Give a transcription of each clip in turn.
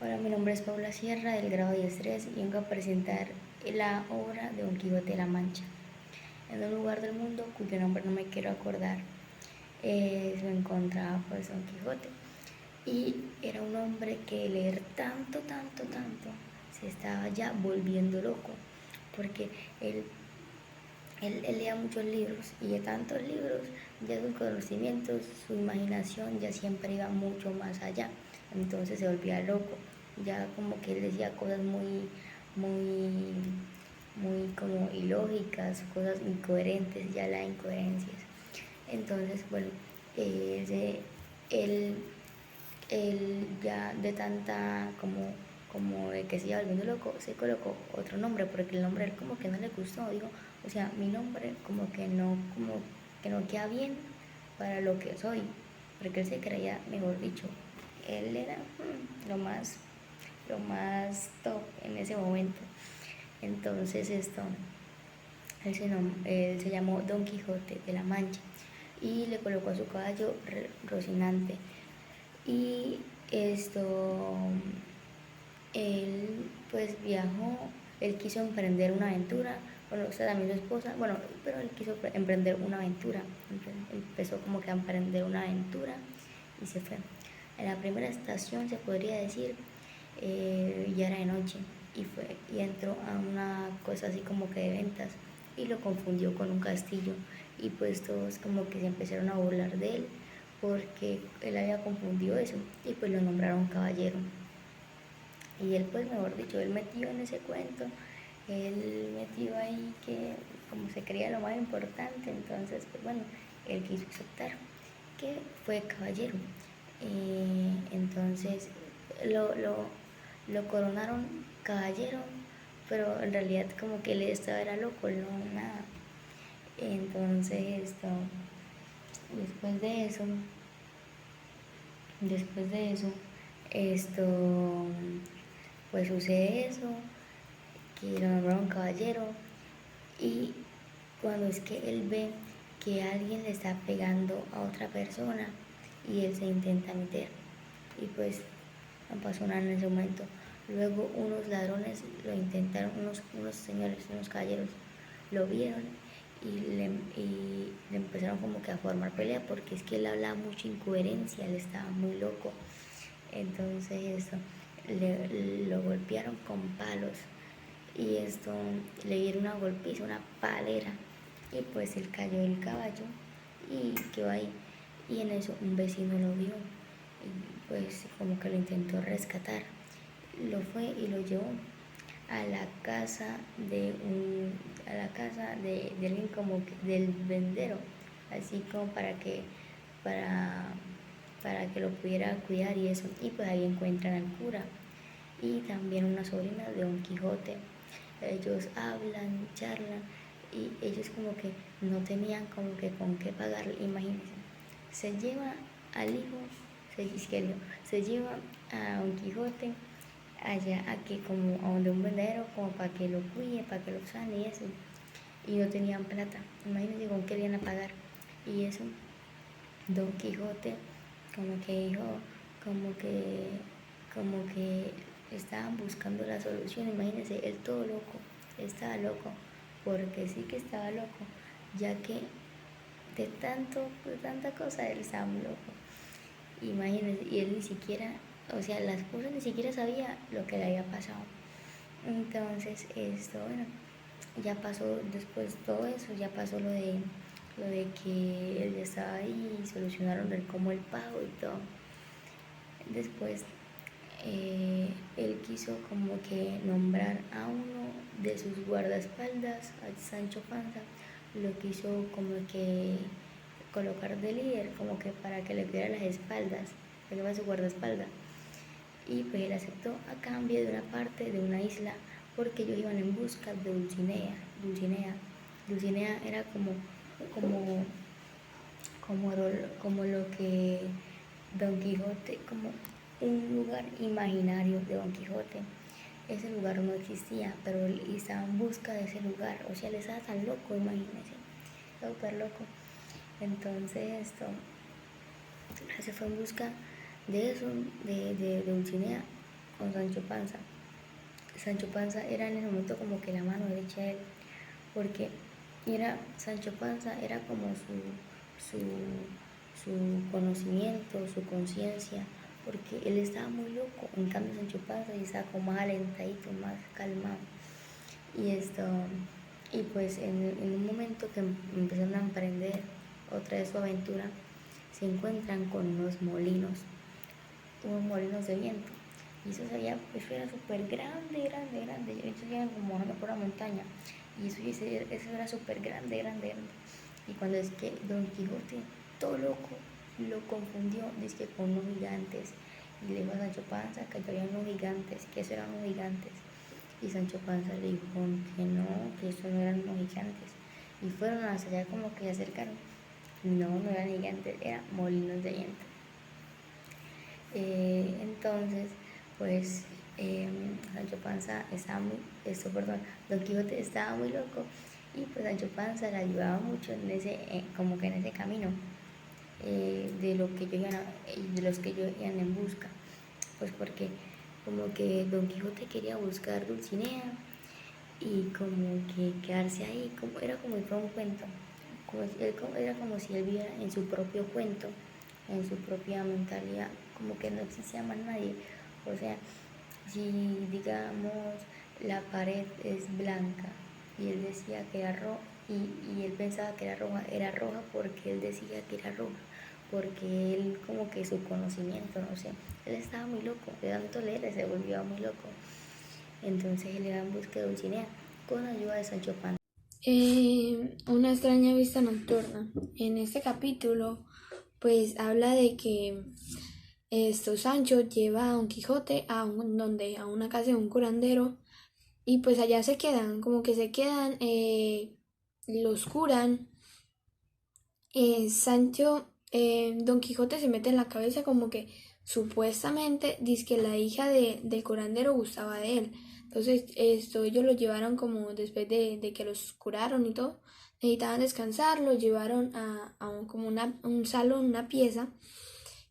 Hola, mi nombre es Paula Sierra del grado 10-3 y vengo a presentar la obra de Don Quijote de la Mancha. En un lugar del mundo cuyo nombre no me quiero acordar, se encontraba pues Don Quijote y era un hombre que leer tanto se estaba ya volviendo loco porque él, él leía muchos libros y de tantos libros ya sus conocimientos, su imaginación ya siempre iba mucho más allá, entonces se volvía loco, ya como que él decía cosas muy, muy como ilógicas, cosas incoherentes, ya las incoherencias. Entonces, bueno, eh, él, él ya de tanta como de que se iba volviendo loco, se colocó otro nombre, porque el nombre a él como que no le gustó, dijo, o sea, mi nombre como que no queda bien para lo que soy, porque él se creía, mejor dicho, él era lo más top en ese momento. Entonces él se llamó Don Quijote de la Mancha y le colocó a su caballo Rocinante. Y esto, él pues viajó, él quiso emprender una aventura, bueno, o sea, también su esposa, bueno, pero él quiso emprender una aventura, empezó como que a emprender una aventura y se fue. En la primera estación se podría decir, ya era de noche y entró a una cosa así como que de ventas y lo confundió con un castillo y pues todos como que se empezaron a burlar de él porque él había confundido eso y pues lo nombraron caballero. Y él pues mejor dicho, él metió en ese cuento, él metió ahí que como se creía lo más importante, entonces pues bueno, él quiso aceptar que fue caballero. Entonces lo, lo, lo coronaron caballero, pero en realidad como que él estaba era loco, no nada. Entonces después de eso, después de eso, esto, pues sucede eso, que lo nombraron caballero y cuando es que él ve que alguien le está pegando a otra persona y él se intenta meter y pues no pasó nada en ese momento. Luego unos ladrones lo intentaron, unos señores, unos caballeros lo vieron y le empezaron como que a formar pelea porque es que él hablaba mucha incoherencia, él estaba muy loco. Entonces lo golpearon con palos y le dieron una golpiza, una palera y pues él cayó del caballo y quedó ahí y en eso un vecino lo vio y pues como que lo intentó rescatar, lo fue y lo llevó a la casa de alguien como que, del vendero, así como para, para que lo pudiera cuidar y eso, y pues ahí encuentran al cura y también una sobrina de Don Quijote. Ellos hablan, charlan y ellos como que no tenían como que con qué pagarle, imagínense. Se lleva al hijo, se lleva a Don Quijote allá aquí como a donde un vendedero como para que lo cuide, para que lo sane y eso. Y no tenían plata, imagínense con qué le iban a pagar. Y eso, Don Quijote como que dijo, como que, como que estaban buscando la solución, imagínense, él todo loco, estaba loco, porque sí que estaba loco, ya que de tanta cosa él estaba muy loco. Imagínense, y él ni siquiera, o sea, la esposa ni siquiera sabía lo que le había pasado. Entonces, bueno, ya pasó después todo eso, ya pasó lo de que él ya estaba ahí y solucionaron el cómo el pago y todo. Después, él quiso como que nombrar a uno de sus guardaespaldas, a Sancho Panza, lo quiso como que colocar de líder, como que para que le cuidara las espaldas, que iba a su guardaespaldas. Y pues él aceptó a cambio de una parte de una isla porque ellos iban en busca de Dulcinea era como, como lo que Don Quijote, como un lugar imaginario de Don Quijote. Ese lugar no existía, pero él estaba en busca de ese lugar. O sea, él estaba tan loco, imagínense, súper loco. Entonces se fue en busca de eso, de Dulcinea, con Sancho Panza. Sancho Panza era en ese momento como que la mano derecha de él, porque Sancho Panza era como su, su conocimiento, su conciencia, porque él estaba muy loco. En cambio Sancho Panza ya estaba como más alentadito, más calmado. Y pues en un momento que empezaron a emprender otra vez su aventura, se encuentran con unos molinos de viento. Y eso era súper grande, grande, grande. Ellos iban como bajando por la montaña. Y eso era súper grande, grande, grande. Y cuando es que Don Quijote, todo loco, lo confundió, dice que con unos gigantes. Y le dijo a Sancho Panza que había unos gigantes, que eso eran unos gigantes. Y Sancho Panza le dijo que eso no eran unos gigantes. Y fueron hasta allá como que se acercaron. No, no eran gigantes, eran molinos de viento. Entonces, pues Sancho Panza estaba Don Quijote estaba muy loco y pues Sancho Panza le ayudaba mucho en como que en ese camino de los que ellos iban en busca, pues porque como que Don Quijote quería buscar Dulcinea y como que quedarse ahí, era como si fuera un cuento, era como si él viviera en su propio cuento, en su propia mentalidad, como que no existía más nadie. O sea, si digamos la pared es blanca y él decía que era roja y él pensaba que era roja porque él decía que era roja, porque él como que su conocimiento, no sé, él estaba muy loco, de tanto leer se volvió muy loco. Entonces él iba en busca de Dulcinea con ayuda de Sancho Panza. Una extraña vista nocturna. En este capítulo, pues habla de que Sancho lleva a Don Quijote a una casa de un curandero y pues allá se quedan, como que se quedan, los curan. Don Quijote se mete en la cabeza como que supuestamente dice que la hija del curandero gustaba de él. Entonces ellos lo llevaron como después de que los curaron y todo, necesitaban descansar, lo llevaron como un salón, una pieza,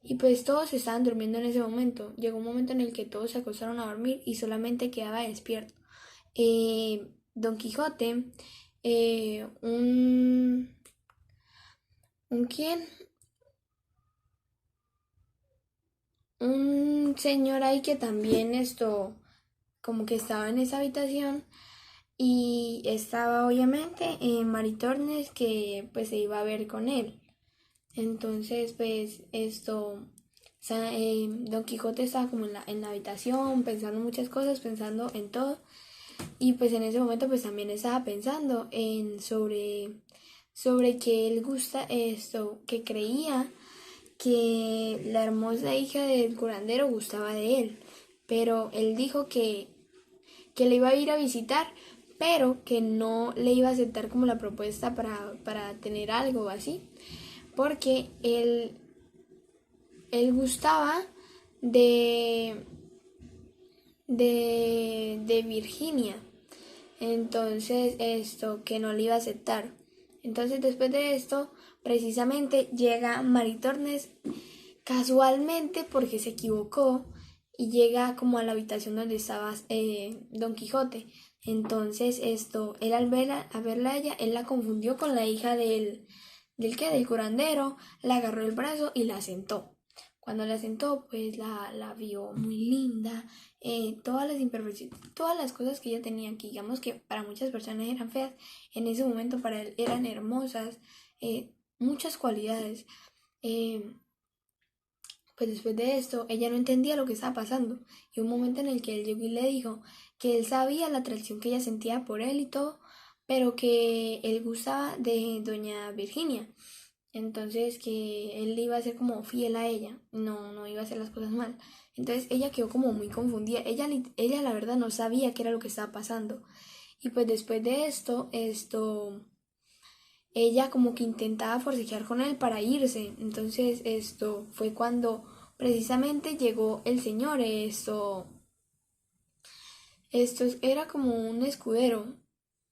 y pues todos estaban durmiendo en ese momento. Llegó un momento en el que todos se acostaron a dormir y solamente quedaba despierto Don Quijote, ¿un quién? Un señor ahí que también como que estaba en esa habitación, y estaba obviamente Maritornes, que pues se iba a ver con él. Entonces pues Don Quijote estaba como en la habitación pensando muchas cosas, pensando en todo, y pues en ese momento pues también estaba pensando sobre que él gusta que creía que la hermosa hija del curandero gustaba de él, pero él dijo que le iba a ir a visitar, pero que no le iba a aceptar como la propuesta para tener algo así, porque él gustaba de, de Virginia. Entonces que no le iba a aceptar. Entonces después de esto precisamente llega Maritornes casualmente porque se equivocó, y llega como a la habitación donde estaba Don Quijote. Entonces él a verla a ella, él la confundió con la hija del curandero, la agarró el brazo y la sentó. Cuando la sentó, pues la vio muy linda, todas las imperfecciones, todas las cosas que ella tenía, que digamos que para muchas personas eran feas, en ese momento para él eran hermosas, muchas cualidades. Eh, pues después de esto, ella no entendía lo que estaba pasando, y un momento en el que él llegó y le dijo que él sabía la atracción que ella sentía por él y todo, pero que él gustaba de doña Virginia. Entonces que él iba a ser como fiel a ella, no iba a hacer las cosas mal. Entonces ella quedó como muy confundida. Ella la verdad no sabía qué era lo que estaba pasando. Y pues después de ella como que intentaba forcejear con él para irse. Entonces esto fue cuando precisamente llegó el señor. Esto era como un escudero.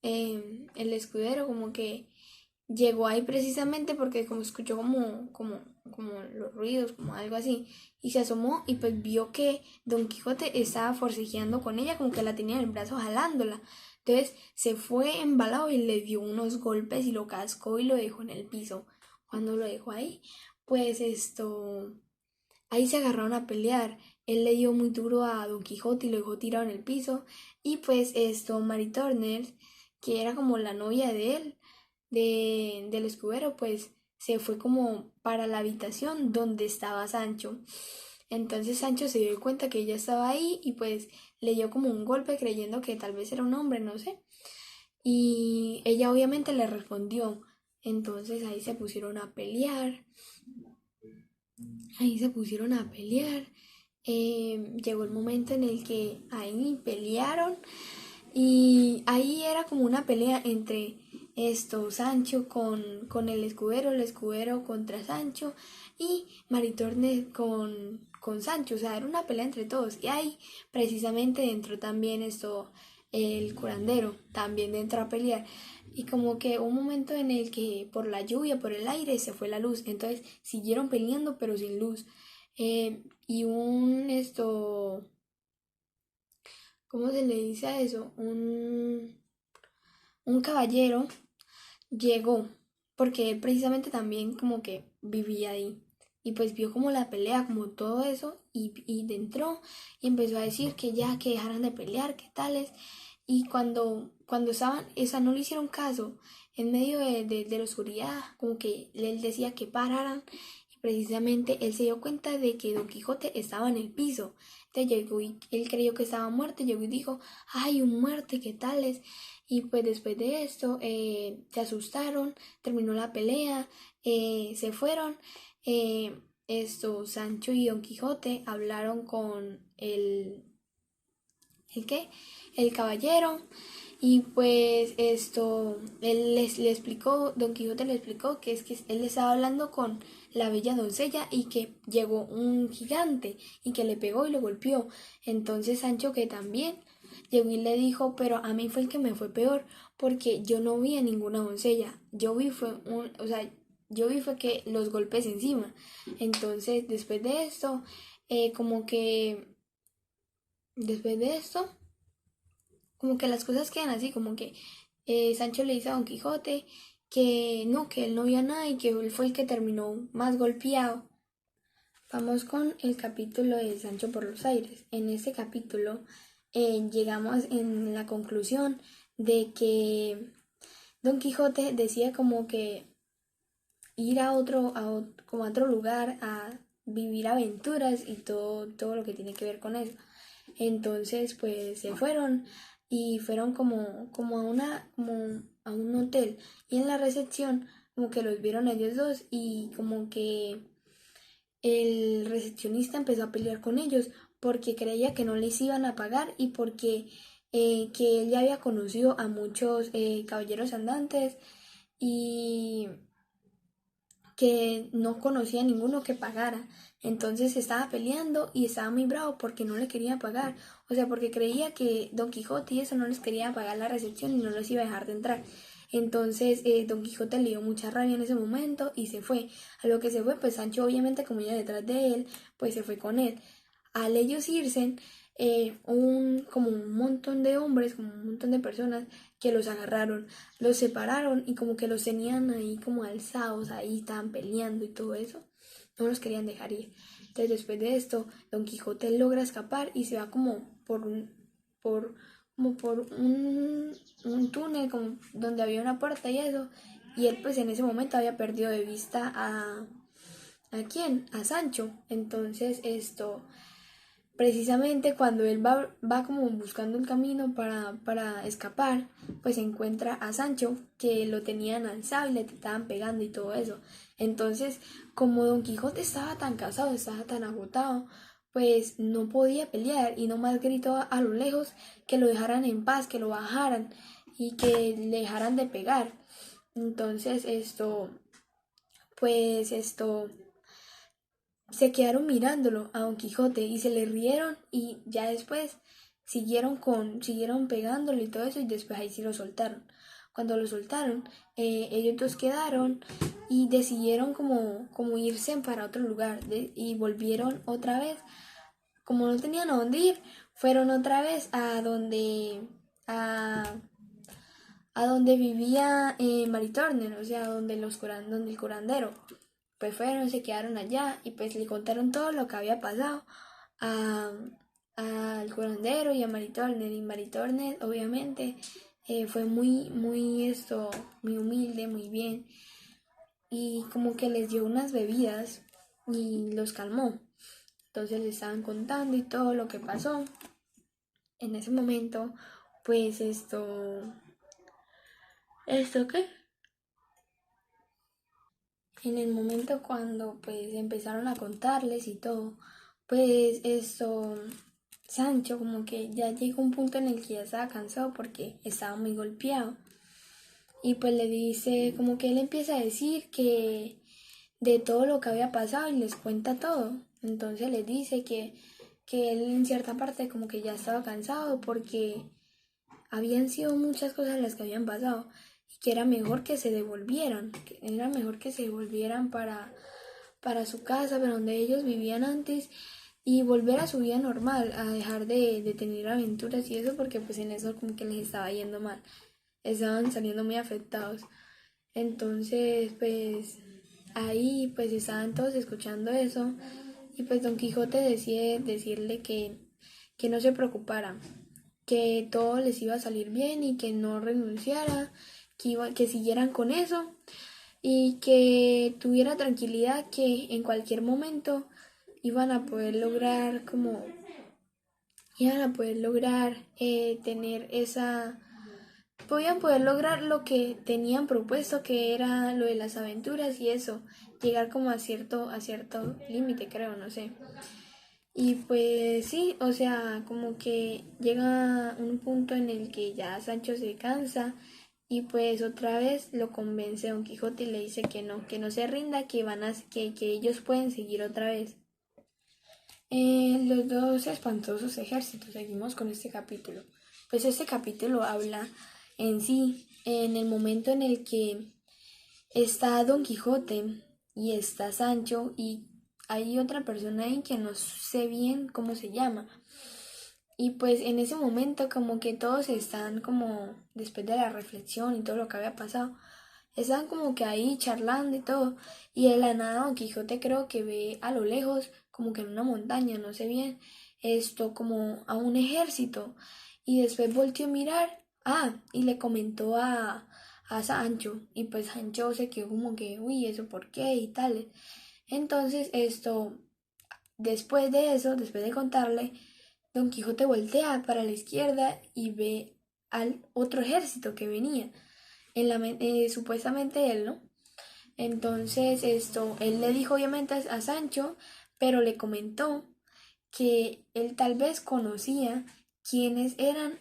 El escudero como que llegó ahí precisamente porque como escuchó como los ruidos, como algo así, y se asomó y pues vio que Don Quijote estaba forcejeando con ella, como que la tenía en el brazo jalándola. Entonces se fue embalado y le dio unos golpes y lo cascó y lo dejó en el piso. Cuando lo dejó ahí, pues ahí se agarraron a pelear. Él le dio muy duro a Don Quijote y lo dejó tirado en el piso. Y pues Mary Turner, que era como la novia de él, del escudero, pues se fue como para la habitación donde estaba Sancho. Entonces Sancho se dio cuenta que ella estaba ahí y pues le dio como un golpe creyendo que tal vez era un hombre, no sé. Y ella obviamente le respondió. Entonces ahí se pusieron a pelear. Ahí se pusieron a pelear. Llegó el momento en el que ahí pelearon y ahí era como una pelea entre Sancho con el escudero contra Sancho y Maritornes con Sancho, o sea, era una pelea entre todos. Y ahí precisamente entró también el curandero, también entró a pelear. Y como que un momento en el que por la lluvia, por el aire, se fue la luz. Entonces siguieron peleando pero sin luz. Y ¿cómo se le dice a eso? Un caballero llegó, porque él precisamente también como que vivía ahí. Y pues vio como la pelea, como todo eso, y entró y empezó a decir que ya, que dejaran de pelear, que tales. Y cuando estaban, esa no le hicieron caso, en medio de la oscuridad, como que él decía que pararan, y precisamente él se dio cuenta de que Don Quijote estaba en el piso. Entonces llegó y él creyó que estaba muerto, llegó y dijo, ay, un muerte, ¿qué tales? Y pues después de esto se asustaron, terminó la pelea, se fueron. Sancho y Don Quijote hablaron con ¿el qué? El caballero. Y pues él le explicó, Don Quijote le explicó que es que él estaba hablando con la bella doncella y que llegó un gigante y que le pegó y lo golpeó. Entonces Sancho, que también llegó y le dijo, pero a mí fue el que me fue peor porque yo no vi a ninguna doncella, yo vi fue que los golpes encima. Entonces después de esto, como que después de esto, como que las cosas quedan así, como que Sancho le dice a Don Quijote que no, que él no vio nada y que él fue el que terminó más golpeado. Vamos con el capítulo de Sancho por los aires. En este capítulo llegamos en la conclusión de que Don Quijote decía como que ir como a otro lugar a vivir aventuras y todo lo que tiene que ver con eso. Entonces pues se fueron y fueron como a un hotel y en la recepción como que los vieron ellos dos y como que el recepcionista empezó a pelear con ellos porque creía que no les iban a pagar y porque que él ya había conocido a muchos caballeros andantes y que no conocía a ninguno que pagara. Entonces estaba peleando y estaba muy bravo porque no le quería pagar. O sea, porque creía que Don Quijote y eso no les quería pagar la recepción y no les iba a dejar de entrar. Entonces Don Quijote le dio mucha rabia en ese momento y se fue. A lo que se fue, pues Sancho obviamente como iba detrás de él, pues se fue con él. Al ellos irse, como un montón de hombres, como un montón de personas que los agarraron, los separaron y como que los tenían ahí como alzados, ahí estaban peleando y todo eso, no los querían dejar ir. Entonces después de esto, Don Quijote logra escapar y se va como por un túnel como donde había una puerta y eso, y él pues en ese momento había perdido de vista ¿a quién? A Sancho. Entonces precisamente cuando él va como buscando el camino para escapar, pues encuentra a Sancho que lo tenían alzado y le estaban pegando y todo eso. Entonces, como Don Quijote estaba tan cansado, estaba tan agotado, pues no podía pelear y nomás gritó a lo lejos que lo dejaran en paz, que lo bajaran y que le dejaran de pegar. Entonces pues se quedaron mirándolo a Don Quijote y se le rieron y ya después siguieron pegándole y todo eso y después ahí sí lo soltaron. cuando lo soltaron, ellos dos quedaron y decidieron como irse para otro lugar y volvieron otra vez. Como no tenían a dónde ir, fueron otra vez a, a donde vivía Mary Turner, o sea, donde donde el curandero. Pues fueron, se quedaron allá y pues le contaron todo lo que había pasado a, al curandero y a Mary Turner. Y Mary Turner, obviamente, fue muy humilde, muy bien. Y como que les dio unas bebidas y los calmó. Entonces le estaban contando y todo lo que pasó. En ese momento, pues ¿esto qué? En el momento cuando pues empezaron a contarles y todo, pues Sancho como que ya llegó un punto en el que ya estaba cansado porque estaba muy golpeado. Y pues le dice, como que él empieza a decir que de todo lo que había pasado y les cuenta todo. Entonces les dice que él en cierta parte como que ya estaba cansado porque habían sido muchas cosas las que habían pasado y que era mejor que se devolvieran, que era mejor que se devolvieran para su casa, para donde ellos vivían antes y volver a su vida normal, a dejar de tener aventuras y eso porque pues en eso como que les estaba yendo mal, estaban saliendo muy afectados. Entonces pues ahí pues estaban todos escuchando eso y pues Don Quijote decide decirle que no se preocupara, que todo les iba a salir bien y que no renunciara, que siguieran con eso y que tuviera tranquilidad que en cualquier momento iban a poder lograr tener podían poder lograr lo que tenían propuesto, que era lo de las aventuras y eso, llegar como a cierto límite, creo, no sé. Y pues sí, o sea, como que llega un punto en el que ya Sancho se cansa y pues otra vez lo convence Don Quijote y le dice que no se rinda, que ellos pueden seguir otra vez. Los dos espantosos ejércitos, seguimos con este capítulo. Pues este capítulo habla en sí, en el momento en el que está Don Quijote y está Sancho y hay otra persona ahí que no sé bien cómo se llama. Y pues en ese momento como que todos están como, después de la reflexión y todo lo que había pasado, están como que ahí charlando y todo. Y de la nada Don Quijote creo que ve a lo lejos, como que en una montaña, no sé bien, como a un ejército. Y después volteó a mirar, y le comentó a Sancho. Y pues Sancho se quedó como que, uy, ¿eso por qué? Y tal. Entonces después de eso, después de contarle, Don Quijote voltea para la izquierda y ve al otro ejército que venía, supuestamente él, ¿no? Entonces él le dijo obviamente a Sancho, pero le comentó que él tal vez conocía quiénes eran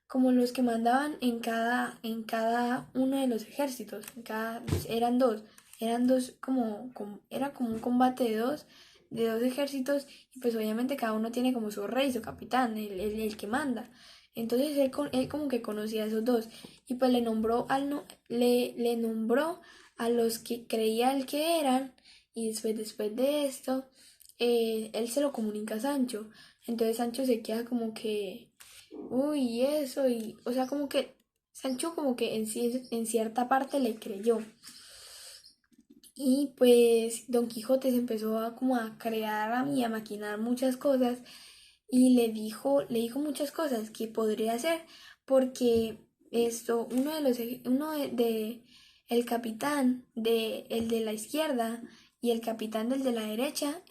como los que mandaban en cada uno de los ejércitos, eran dos era como un combate de dos ejércitos y pues obviamente cada uno tiene como su rey, su capitán, el que manda. Entonces él como que conocía a esos dos y pues le nombró a los que creía él que eran y después de esto él se lo comunica a Sancho. Entonces Sancho se queda como que, uy, eso, y, o sea, como que Sancho como que en cierta parte le creyó. Y pues Don Quijote se empezó como a crear y a maquinar muchas cosas y le dijo muchas cosas que podría hacer porque el capitán el de la izquierda y el capitán del de la derecha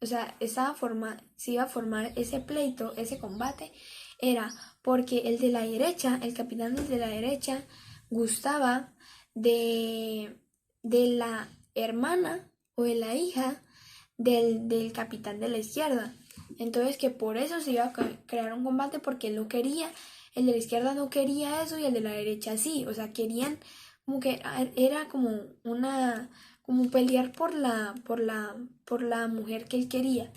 o sea, se iba a formar ese pleito, ese combate, era porque el capitán del de la derecha gustaba de, de la hermana o de la hija del capitán de la izquierda. Entonces que por eso se iba a crear un combate porque él no quería, el de la izquierda no quería eso y el de la derecha sí, o sea, querían como que era como pelear por la mujer que él quería.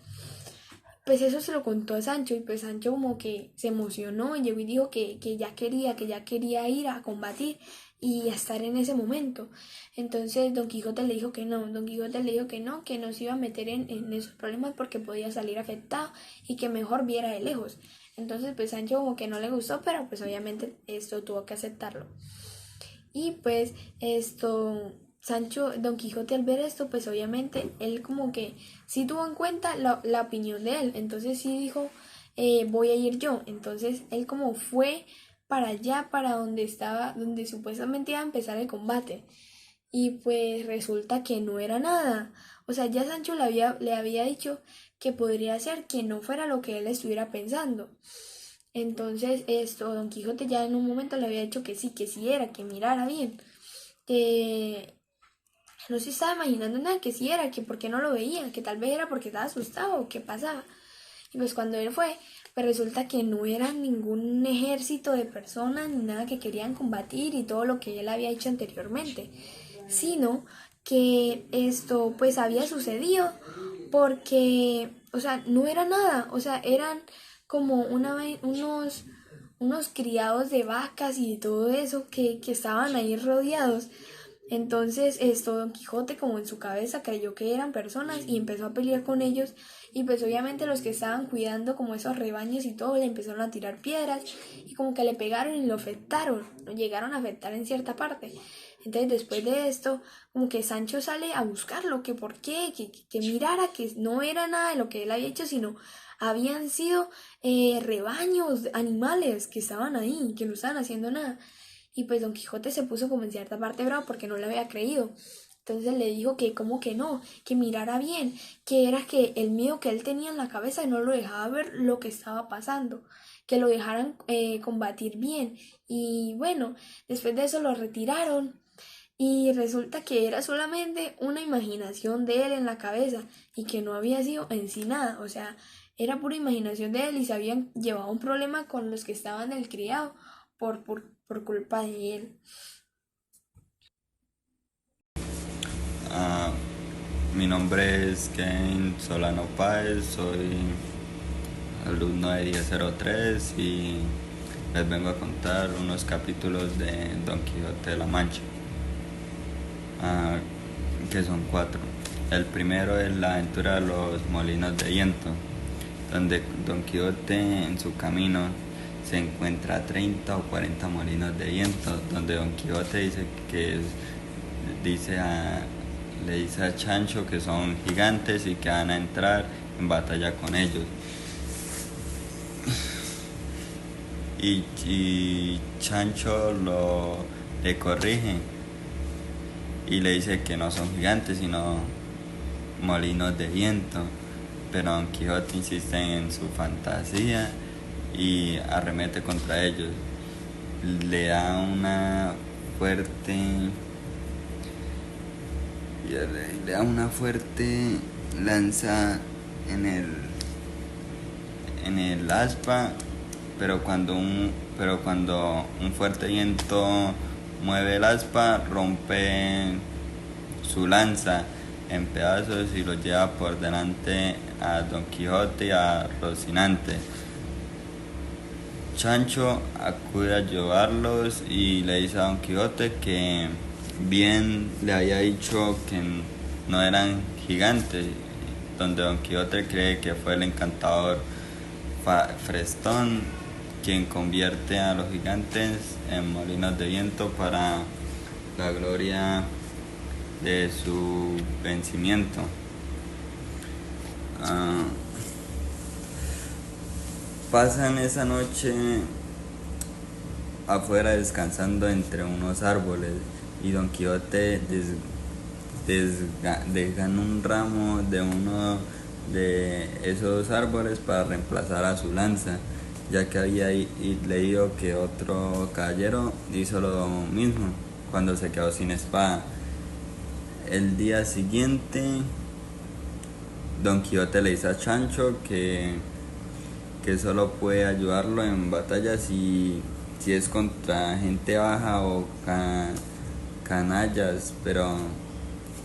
pues eso se lo contó a Sancho y pues Sancho como que se emocionó y llegó y dijo que ya quería ir a combatir y a estar en ese momento. Entonces Don Quijote le dijo que no, Don Quijote le dijo que no se iba a meter en esos problemas porque podía salir afectado y que mejor viera de lejos. Entonces pues Sancho como que no le gustó, pero pues obviamente esto tuvo que aceptarlo. Y pues Don Quijote al ver esto, pues obviamente él como que sí tuvo en cuenta la opinión de él, entonces sí dijo, voy a ir yo. Entonces él como fue para allá, para donde estaba, donde supuestamente iba a empezar el combate. Y pues resulta que no era nada. O sea, ya Sancho le había dicho que podría ser que no fuera lo que él estuviera pensando. Entonces Don Quijote ya en un momento le había dicho que sí era, que mirara bien, que no se estaba imaginando nada, que sí era, que por qué no lo veía, que tal vez era porque estaba asustado o qué pasaba. Y pues cuando él fue, pues resulta que no era ningún ejército de personas ni nada que querían combatir y todo lo que él había hecho anteriormente, sino que esto pues había sucedido porque, o sea, no era nada, o sea, eran como unos criados de vacas y de todo eso que estaban ahí rodeados. Entonces Don Quijote como en su cabeza creyó que eran personas y empezó a pelear con ellos y pues obviamente los que estaban cuidando como esos rebaños y todo le empezaron a tirar piedras y como que le pegaron y lo afectaron, lo llegaron a afectar en cierta parte. Entonces después de esto como que Sancho sale a buscarlo, que por qué, que mirara que no era nada de lo que él había hecho, sino habían sido rebaños, animales que estaban ahí, que no estaban haciendo nada. Y pues Don Quijote se puso como en cierta parte bravo porque no le había creído. Entonces le dijo que como que no, que mirara bien, que era que el miedo que él tenía en la cabeza no lo dejaba ver lo que estaba pasando, que lo dejaran combatir bien. Y bueno, después de eso lo retiraron y resulta que era solamente una imaginación de él en la cabeza y que no había sido en sí nada, o sea, era pura imaginación de él y se habían llevado un problema con los que estaban del criado por culpa de él. Ah, mi nombre es Ken Solano Páez, soy alumno de 1003 y les vengo a contar unos capítulos de Don Quijote de la Mancha, que son 4. El primero es la aventura de los molinos de viento, donde Don Quijote en su camino se encuentra 30 o 40 molinos de viento, donde Don Quijote dice que le dice a Chancho que son gigantes y que van a entrar en batalla con ellos. Y Chancho le corrige y le dice que no son gigantes sino molinos de viento, pero Don Quijote insiste en su fantasía y arremete contra ellos. Le da una fuerte lanza en el aspa, pero cuando un fuerte viento mueve el aspa, rompe su lanza en pedazos y lo lleva por delante a Don Quijote y a Rocinante. Chancho acude a llevarlos y le dice a Don Quijote que bien le había dicho que no eran gigantes, donde Don Quijote cree que fue el encantador Frestón quien convierte a los gigantes en molinos de viento para la gloria de su vencimiento. Pasan esa noche afuera descansando entre unos árboles y Don Quijote desgana un ramo de uno de esos árboles para reemplazar a su lanza, ya que había leído que otro caballero hizo lo mismo cuando se quedó sin espada. El día siguiente Don Quijote le dice a Chancho que solo puede ayudarlo en batallas si es contra gente baja o canallas, pero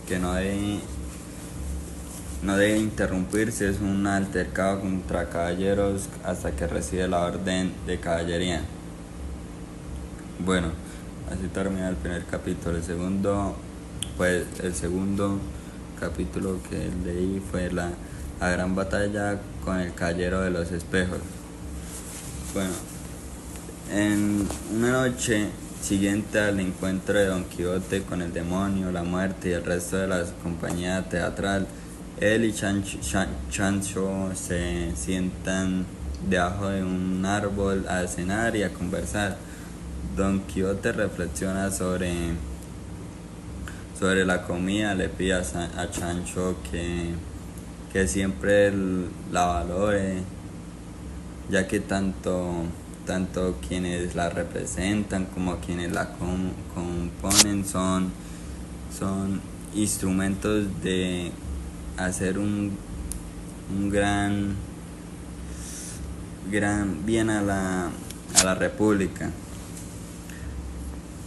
que no no debe interrumpirse, es un altercado contra caballeros hasta que recibe la orden de caballería. Bueno, así termina el primer capítulo. El segundo capítulo que leí fue la gran batalla con el caballero de los espejos. Bueno, en una noche siguiente al encuentro de Don Quijote con el demonio, la muerte y el resto de la compañía teatral, él y Sancho se sientan debajo de un árbol a cenar y a conversar. Don Quijote reflexiona sobre la comida, le pide a Sancho que siempre la valore, ya que tanto quienes la representan como quienes la componen son instrumentos de hacer un gran bien a la República,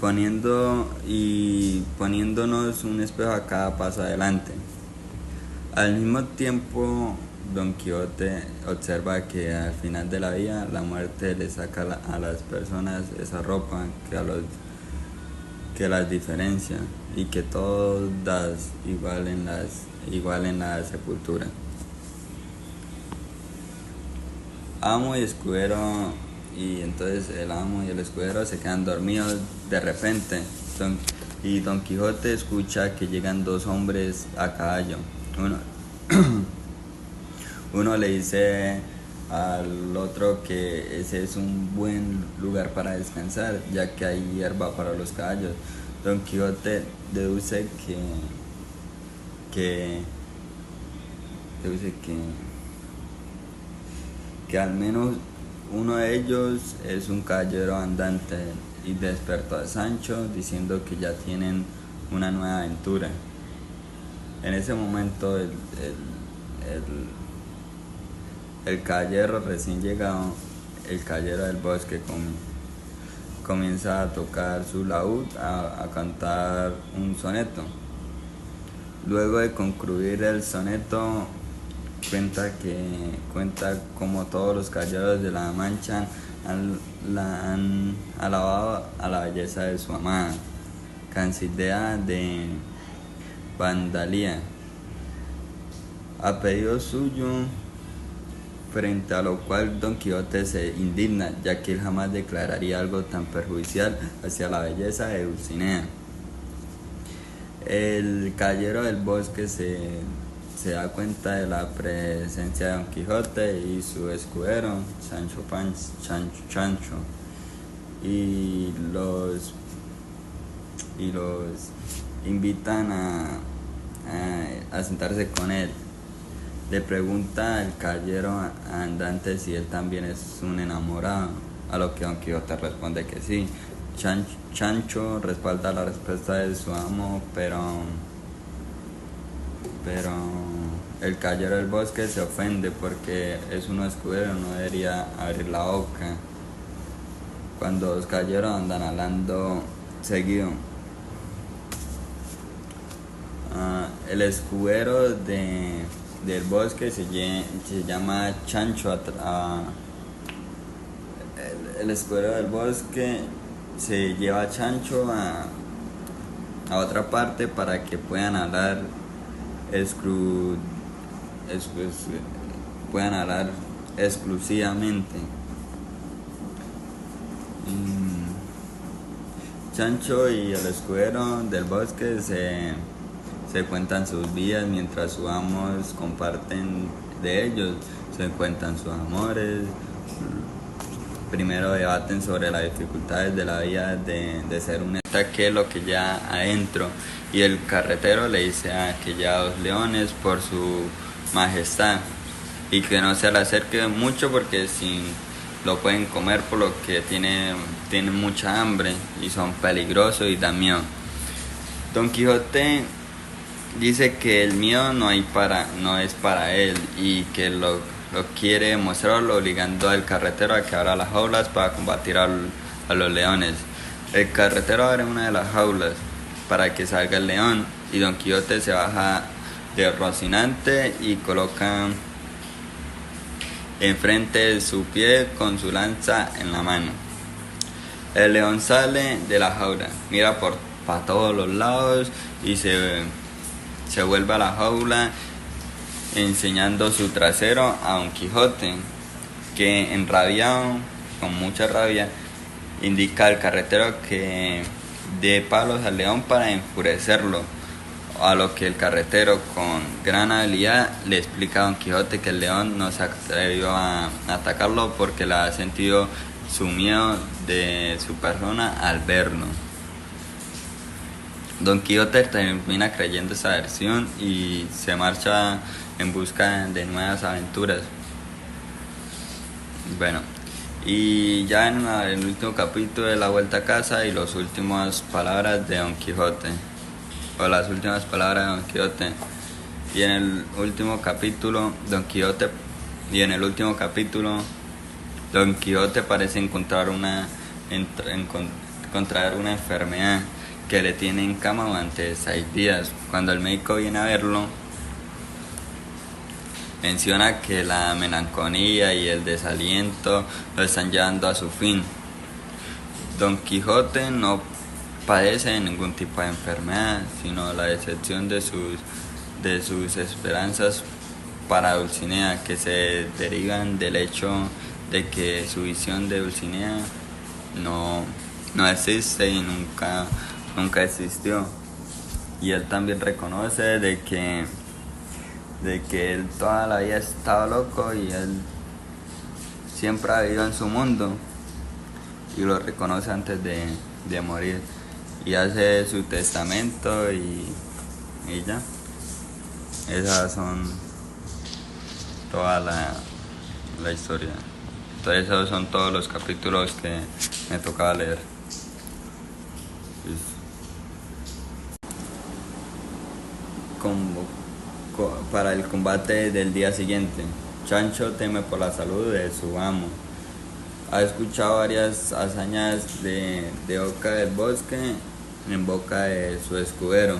poniéndonos un espejo a cada paso adelante. Al mismo tiempo, Don Quijote observa que al final de la vida la muerte le saca a las personas esa ropa que las diferencia y que todas igual en la sepultura. Amo y escudero, y entonces el amo y el escudero se quedan dormidos de repente, y Don Quijote escucha que llegan dos hombres a caballo. Uno le dice al otro que ese es un buen lugar para descansar, ya que hay hierba para los caballos. Don Quijote deduce que al menos uno de ellos es un caballero andante, y despertó a Sancho diciendo que ya tienen una nueva aventura. En ese momento el caballero recién llegado, el caballero del bosque, comienza a tocar su laúd, a cantar un soneto. Luego de concluir el soneto, cuenta como todos los caballeros de la Mancha han alabado a la belleza de su amada, Cancidea de Vandalía, a pedido suyo, frente a lo cual Don Quijote se indigna, ya que él jamás declararía algo tan perjudicial hacia la belleza de Dulcinea. El caballero del bosque se da cuenta de la presencia de Don Quijote y su escudero, Sancho, y los invitan a sentarse con él. Le pregunta al caballero andante si él también es un enamorado, a lo que Don Quijote responde que sí. Sancho respalda la respuesta de su amo, pero el caballero del bosque se ofende porque es un escudero, no debería abrir la boca cuando los caballeros andan hablando seguido. El escudero del bosque se llama Sancho. El escudero del bosque se lleva a Sancho a otra parte para que puedan hablar exclusivamente. Sancho y el escudero del bosque se cuentan sus vidas mientras sus amos comparten de ellos, se cuentan sus amores. Primero debaten sobre las dificultades de la vida de ser un que es lo que ya adentro, y el carretero le dice que ya 2 leones por su majestad y que no se le acerque mucho porque si lo pueden comer, por lo que tienen mucha hambre y son peligrosos y dan miedo. Don Quijote dice que el miedo no es para él y que lo quiere demostrarlo, obligando al carretero a que abra las jaulas para combatir a los leones. El carretero abre una de las jaulas para que salga el león y Don Quijote se baja de Rocinante y coloca enfrente de su pie con su lanza en la mano. El león sale de la jaula, mira para todos los lados y se vuelve a la jaula enseñando su trasero a Don Quijote, que enrabiado, con mucha rabia, indica al carretero que dé palos al león para enfurecerlo, a lo que el carretero con gran habilidad le explica a Don Quijote que el león no se atrevió a atacarlo porque le ha sentido su miedo de su persona al verlo. Don Quijote termina creyendo esa versión y se marcha en busca de nuevas aventuras. Bueno, y ya en el último capítulo de la vuelta a casa y las últimas palabras de Don Quijote, o las últimas palabras de Don Quijote. Y en el último capítulo, Don Quijote parece encontrar una enfermedad que le tiene en cama durante 6 días. Cuando el médico viene a verlo, menciona que la melancolía y el desaliento lo están llevando a su fin. Don Quijote no padece de ningún tipo de enfermedad, sino la decepción de sus esperanzas para Dulcinea, que se derivan del hecho de que su visión de Dulcinea no existe y nunca existió. Y él también reconoce de que él toda la vida estaba loco y él siempre ha vivido en su mundo, y lo reconoce antes de morir, y hace su testamento y ya. Esas son toda la historia. Entonces esos son todos los capítulos que me tocaba leer. Para el combate del día siguiente, Sancho teme por la salud de su amo. Ha escuchado varias hazañas de Oca del Bosque en boca de su escudero.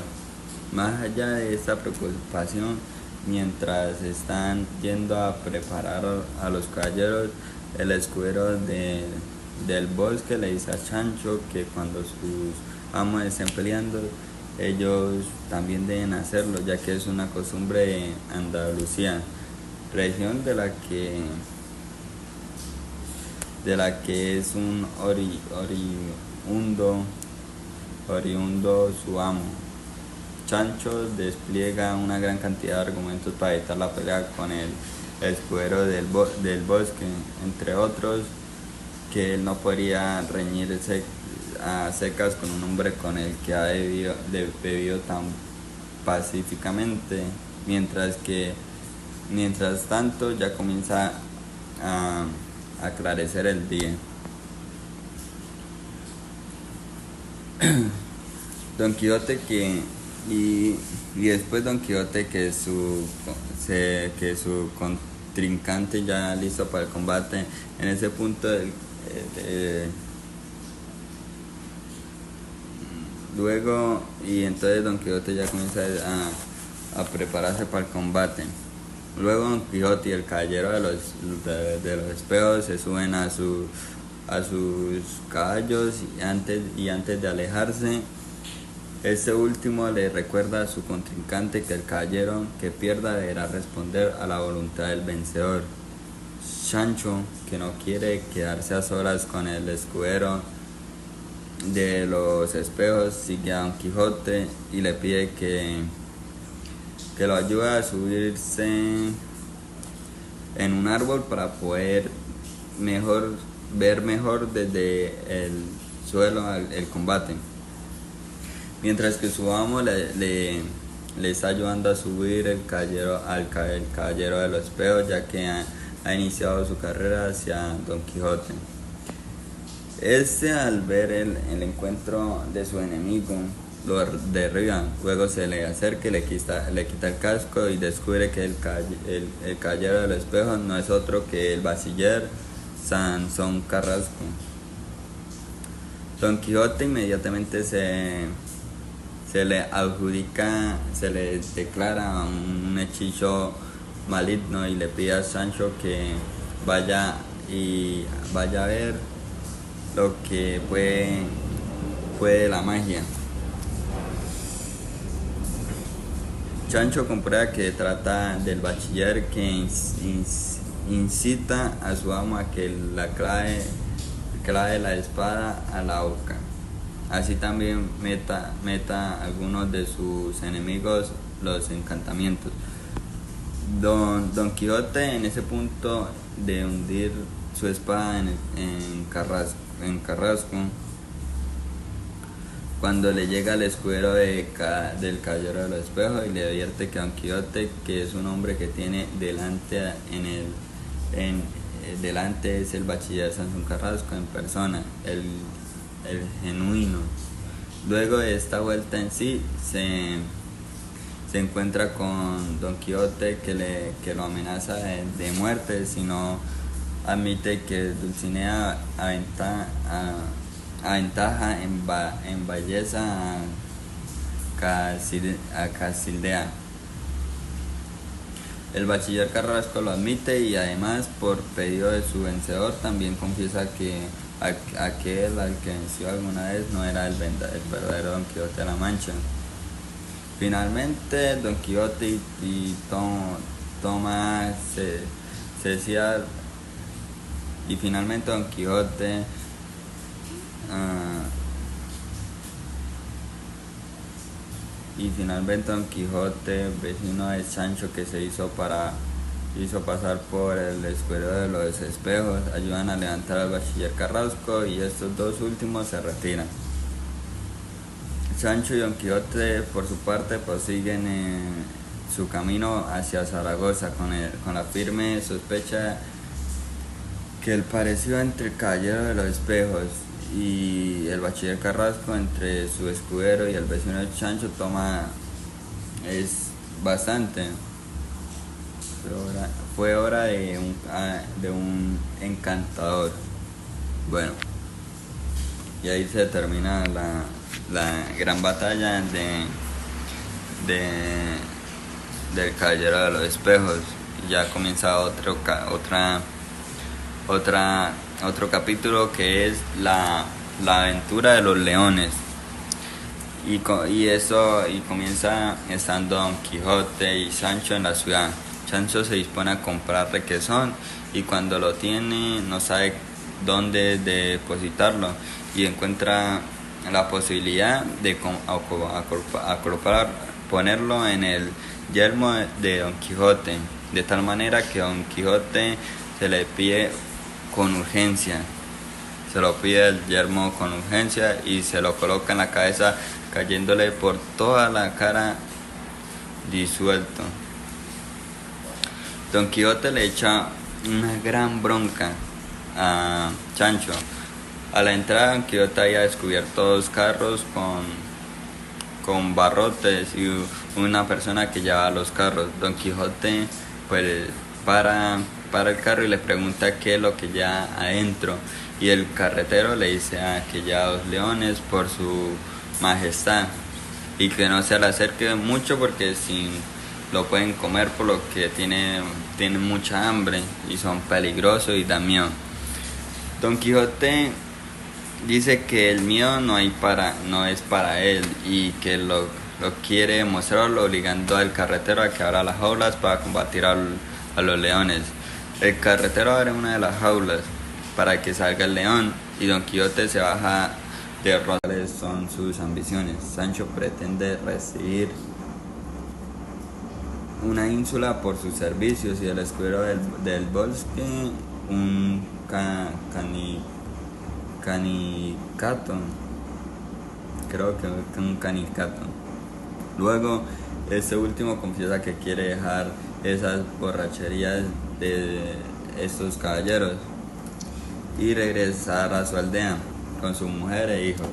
Más allá de esta preocupación, mientras están yendo a preparar a los caballeros, el escudero del Bosque le dice a Sancho que cuando sus amos estén peleando, ellos también deben hacerlo, ya que es una costumbre de Andalucía, región de la que es un oriundo su amo. Sancho despliega una gran cantidad de argumentos para evitar la pelea con el escudero del Bosque, entre otros, que él no podría reñirse a secas con un hombre con el que ha bebido tan pacíficamente, mientras tanto ya comienza a aclarecer el día. Don Quijote y después Don Quijote que su contrincante ya listo para el combate. En ese punto luego, y entonces Don Quijote ya comienza a prepararse para el combate. Luego Don Quijote y el caballero de los espejos se suben a sus caballos y antes de alejarse, este último le recuerda a su contrincante que el caballero que pierda deberá responder a la voluntad del vencedor. Sancho, que no quiere quedarse a solas con el escudero de los espejos, sigue a Don Quijote y le pide que lo ayude a subirse en un árbol para poder ver mejor desde el suelo el combate, mientras que su amo le está ayudando a subir el caballero de los espejos, ya que ha iniciado su carrera hacia Don Quijote. Al ver el encuentro de su enemigo, lo derriba, luego se le acerca y le quita el casco y descubre que el caballero de los espejos no es otro que el bachiller Sansón Carrasco. Don Quijote inmediatamente se se le adjudica, se le declara un hechizo maligno y le pide a Sancho que vaya a ver lo que puede la magia. Sancho comprueba que trata del bachiller que incita a su amo a que la clave la espada a la boca. Así también meta a algunos de sus enemigos los encantamientos. Don Quijote, en ese punto de hundir su espada en Carrasco, cuando le llega el escudero del Caballero de los Espejos y le advierte que Don Quijote, que es un hombre que tiene delante es el bachiller Sansón Carrasco en persona, el genuino. Luego de esta vuelta en sí, se encuentra con Don Quijote que lo amenaza de muerte si no admite que Dulcinea aventaja en belleza a Casildea. El bachiller Carrasco lo admite y además, por pedido de su vencedor, también confiesa que aquel al que venció alguna vez no era el verdadero Don Quijote de la Mancha. Finalmente, Don Quijote y toma Ceciar, y finalmente Don Quijote vecino de Sancho, que se hizo pasar por el escudero de los espejos, ayudan a levantar al bachiller Carrasco y estos dos últimos se retiran. Sancho y Don Quijote, por su parte, prosiguen su camino hacia Zaragoza con la firme sospecha que el parecido entre el Caballero de los Espejos y el bachiller Carrasco, entre su escudero y el vecino de Sancho, es bastante. Fue hora de un encantador. Bueno, y ahí se termina la gran batalla del Caballero de los Espejos. Ya comienza otro capítulo, que es la aventura de los leones. Y comienza estando Don Quijote y Sancho en la ciudad. Sancho se dispone a comprar requesón y cuando lo tiene no sabe dónde depositarlo y encuentra la posibilidad de ponerlo en el yelmo de Don Quijote, de tal manera que Don Quijote se le pide con urgencia, se lo pide el yelmo con urgencia y se lo coloca en la cabeza, cayéndole por toda la cara disuelto. Don Quijote le echa una gran bronca a Sancho. A la entrada, Don Quijote había descubierto dos carros con barrotes y una persona que llevaba los carros. Don Quijote pues para el carro y le pregunta qué es lo que lleva adentro, y el carretero le dice que lleva 2 leones por su majestad y que no se le acerque mucho porque si lo pueden comer, por lo que tienen mucha hambre y son peligrosos y dan miedo. Don Quijote dice que el miedo no es para él y que lo quiere mostrarlo, obligando al carretero a que abra las jaulas para combatir a los leones. El carretero abre una de las jaulas para que salga el león y Don Quijote se baja de rodillas. Son sus ambiciones. Sancho pretende recibir una ínsula por sus servicios y el escudero del bosque un canicato, creo que un canicato. Luego este último confiesa que quiere dejar esas borracherías de estos caballeros y regresar a su aldea con su mujer e hijos.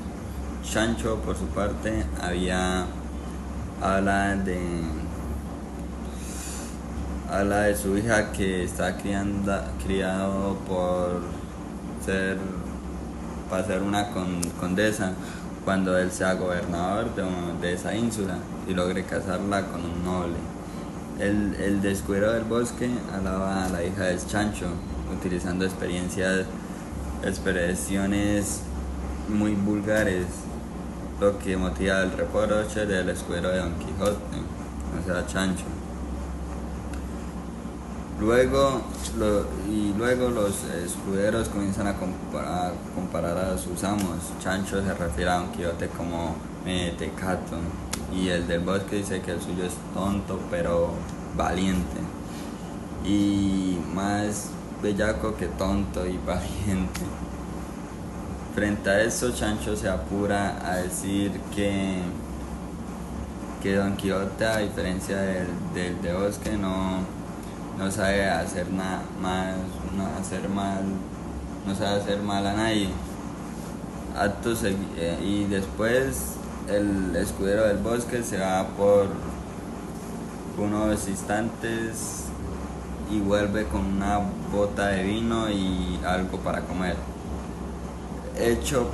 Sancho, por su parte, habla de su hija que está criado para ser una condesa, cuando él sea gobernador de esa ínsula y logre casarla con un noble. El descuero del bosque alaba a la hija de Chancho, utilizando expresiones muy vulgares, lo que motiva el reproche del escudero de Don Quijote, o sea, Chancho. Luego los escuderos comienzan a comparar a sus amos. Chancho se refiere a Don Quijote como mentecato, y el del bosque dice que el suyo es tonto pero valiente, y más bellaco que tonto y valiente. Frente a eso, Chancho se apura a decir que Don Quijote, a diferencia del de bosque, no sabe hacer nada más, no sabe hacer mal a nadie. Y después el escudero del bosque se va por unos instantes y vuelve con una bota de vino y algo para comer. Esto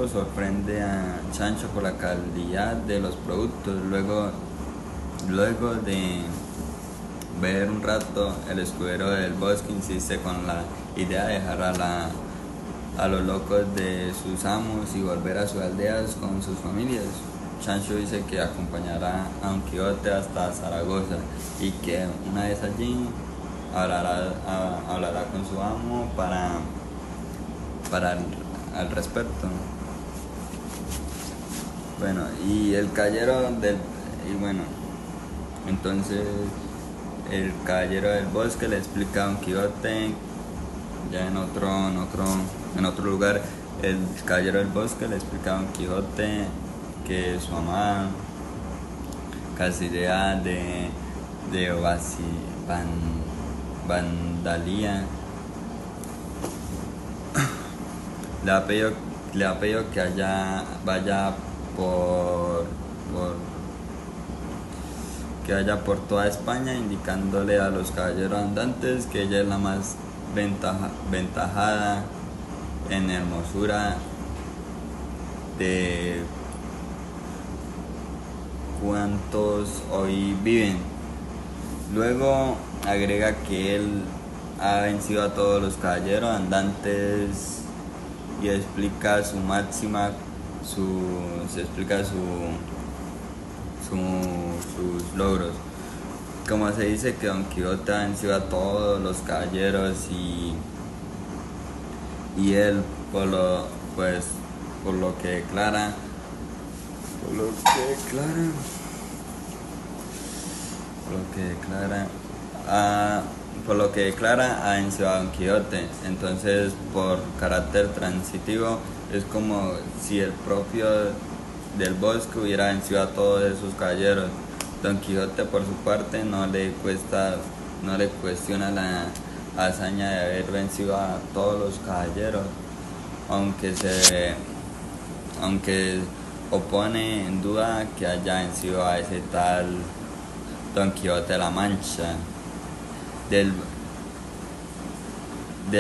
sorprende a Chancho por la calidad de los productos. Luego de ver un rato, el escudero del bosque insiste con la idea de dejar a los locos de sus amos y volver a sus aldeas con sus familias. Chancho dice que acompañará a Don Quijote hasta Zaragoza y que una vez allí hablará con su amo al respecto. Bueno, entonces el caballero del bosque le explica a Don Quijote, ya en otro lugar, el caballero del bosque le explica a Don Quijote que su amada Cassidea de Vandalia le ha pedido que vaya por toda España, indicándole a los caballeros andantes que ella es la más ventajada en hermosura de cuantos hoy viven. Luego agrega que él ha vencido a todos los caballeros andantes y explica sus logros. Como se dice que Don Quijote ha vencido a todos los caballeros y él por lo que declara ha vencido a Don Quijote. Entonces, por carácter transitivo, es como si el propio del bosque hubiera vencido a todos esos caballeros. Don Quijote, por su parte, no le cuestiona la hazaña de haber vencido a todos los caballeros, aunque opone en duda que haya vencido a ese tal Don Quijote de la Mancha. Del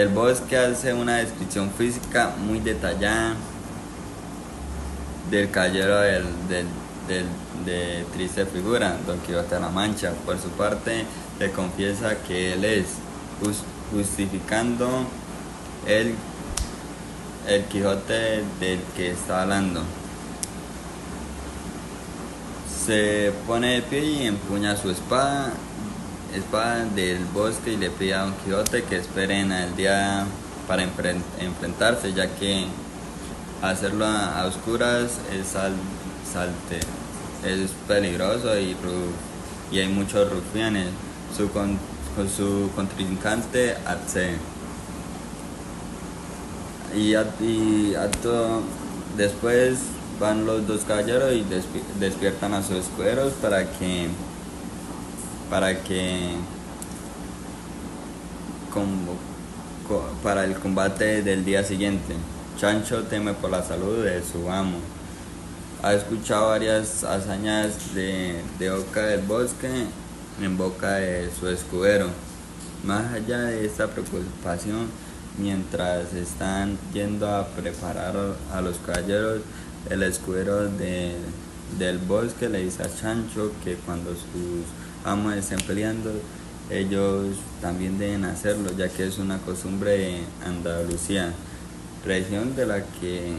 bosque hace una descripción física muy detallada del caballero de triste figura, Don Quijote de la Mancha. Por su parte, le confiesa que él es, justificando el Quijote del que está hablando. Se pone de pie y empuña su espada del bosque y le pide a Don Quijote que esperen al día para enfrentarse, ya que hacerlo a oscuras es peligroso y hay muchos rufianes. Su contrincante accede. Después van los dos caballeros y despiertan a sus escuderos para el combate del día siguiente. Chancho teme por la salud de su amo. Ha escuchado varias hazañas de boca del bosque en boca de su escudero. Más allá de esta preocupación, mientras están yendo a preparar a los caballeros, el escudero del bosque le dice a Sancho que cuando sus amos estén peleando, ellos también deben hacerlo, ya que es una costumbre de Andalucía, región de la que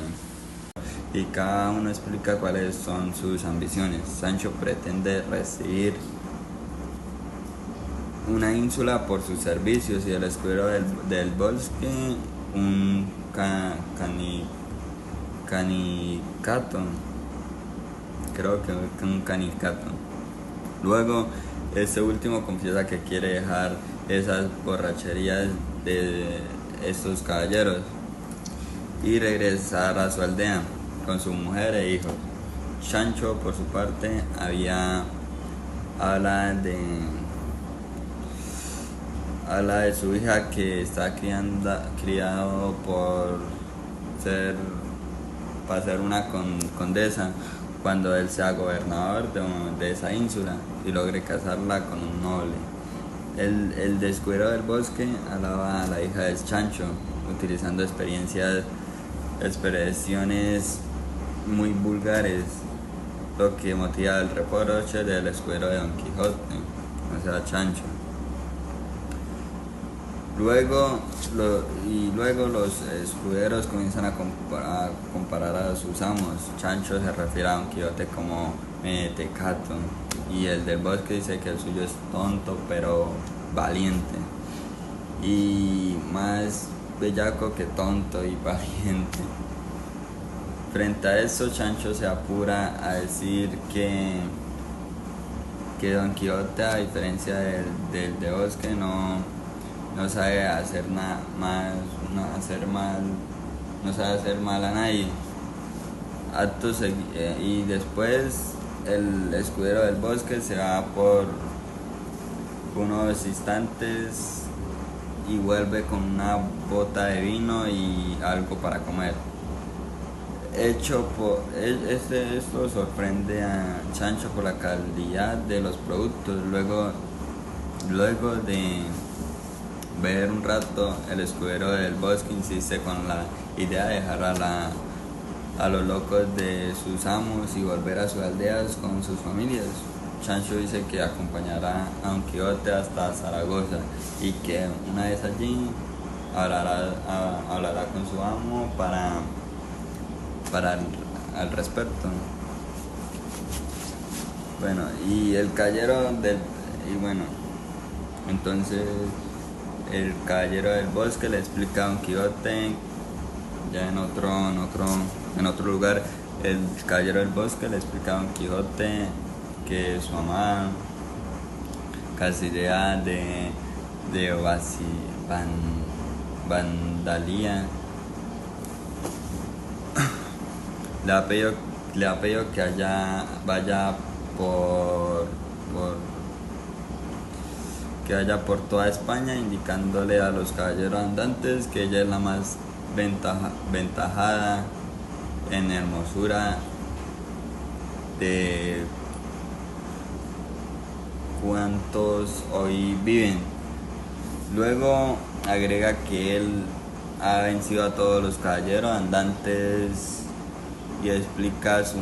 y cada uno explica cuáles son sus ambiciones. Sancho pretende recibir una ínsula por sus servicios y el escudero del bosque un canicato, creo que un canicato. Luego este último confiesa que quiere dejar esas borracherías de estos caballeros y regresar a su aldea con su mujer e hijos. Sancho, por su parte, habla de su hija que está criado para ser una condesa cuando él sea gobernador de esa ínsula y logre casarla con un noble. El descuero del bosque alaba a la hija de Sancho, utilizando expresiones muy vulgares, lo que motiva el reproche del escudero de Don Quijote, o sea, Sancho. Luego los escuderos comienzan a comparar a sus amos. Sancho se refiere a Don Quijote como mentecato y el del bosque dice que el suyo es tonto pero valiente, y más bellaco que tonto y valiente. Frente a eso, Sancho se apura a decir que Don Quijote, a diferencia del de bosque, no sabe hacer nada más, no sabe hacer mal a nadie. Y después el escudero del bosque se va por unos instantes y vuelve con una bota de vino y algo para comer. Esto sorprende a Sancho por la calidad de los productos. Luego de ver un rato, el escudero del bosque insiste con la idea de dejar a los locos de sus amos y volver a sus aldeas con sus familias. Sancho dice que acompañará a Don Quijote hasta Zaragoza y que una vez allí hablará con su amo al respecto. Bueno, entonces el caballero del bosque le explica a Don Quijote, ya en otro lugar, el caballero del bosque le explica a Don Quijote que su amada Cassidea de Vandalía le ha pedido que vaya por toda España, indicándole a los caballeros andantes que ella es la más ventajada en hermosura de cuantos hoy viven. Luego agrega que él ha vencido a todos los caballeros andantes y explica sus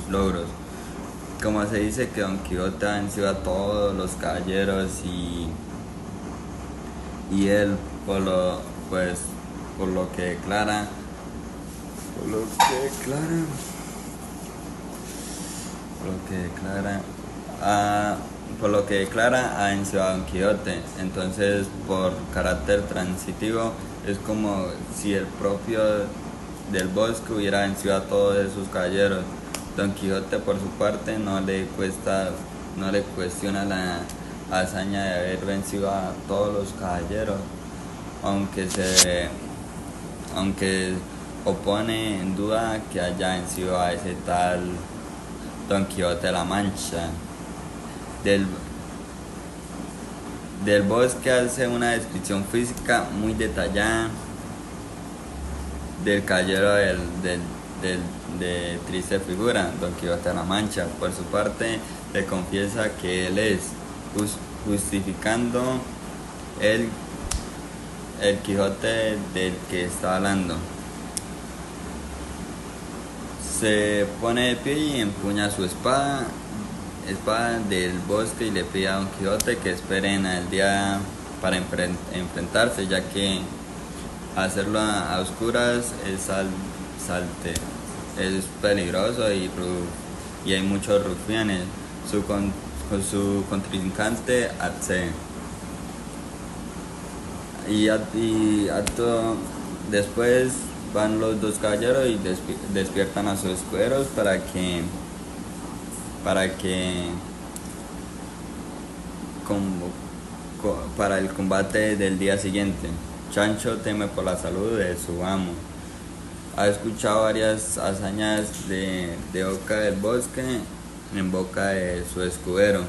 logros. Como se dice que Don Quijote ha vencido a todos los caballeros y él por lo que declara ha vencido a Don Quijote. Entonces, por carácter transitivo, es como si el propio del bosque hubiera vencido a todos esos caballeros. Don Quijote, por su parte, no le cuestiona la hazaña de haber vencido a todos los caballeros, aunque opone en duda que haya vencido a ese tal Don Quijote de la Mancha. Del bosque hace una descripción física muy detallada del caballero de triste figura, Don Quijote de la Mancha. Por su parte, le confiesa que él es justificando el Quijote del que está hablando. Se pone de pie y empuña su espada del bosque, y le pide a Don Quijote que esperen al día para enfrentarse, ya que hacerlo a oscuras es peligroso y hay muchos rufianes. Su contrincante accede. Y después van los dos caballeros y despiertan a sus escuderos para el combate del día siguiente. Sancho teme por la salud de su amo. Ha escuchado varias hazañas de boca del bosque en boca de su escudero.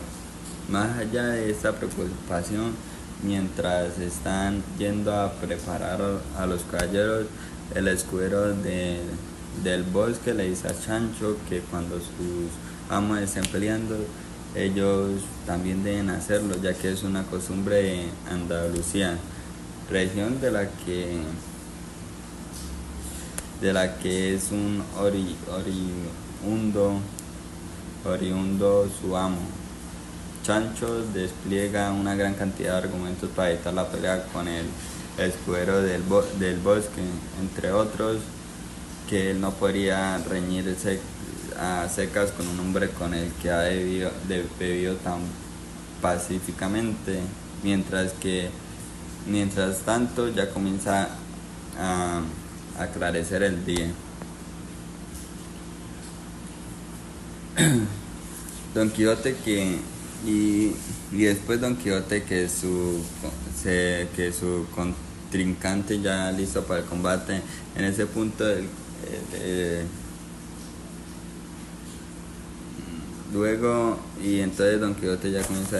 Más allá de esta preocupación, mientras están yendo a preparar a los caballeros, el escudero del bosque le dice a Sancho que cuando sus amos estén peleando, ellos también deben hacerlo, ya que es una costumbre de Andalucía, región de la que es un oriundo su amo. Sancho despliega una gran cantidad de argumentos para evitar la pelea con el escudero del bosque, entre otros, que él no podría reñirse a secas con un hombre con el que ha bebido tan pacíficamente, mientras tanto ya comienza a aclarecer el día. Don Quijote y después Don Quijote que su contrincante ya listo para el combate. En ese punto luego, y entonces Don Quijote ya comienza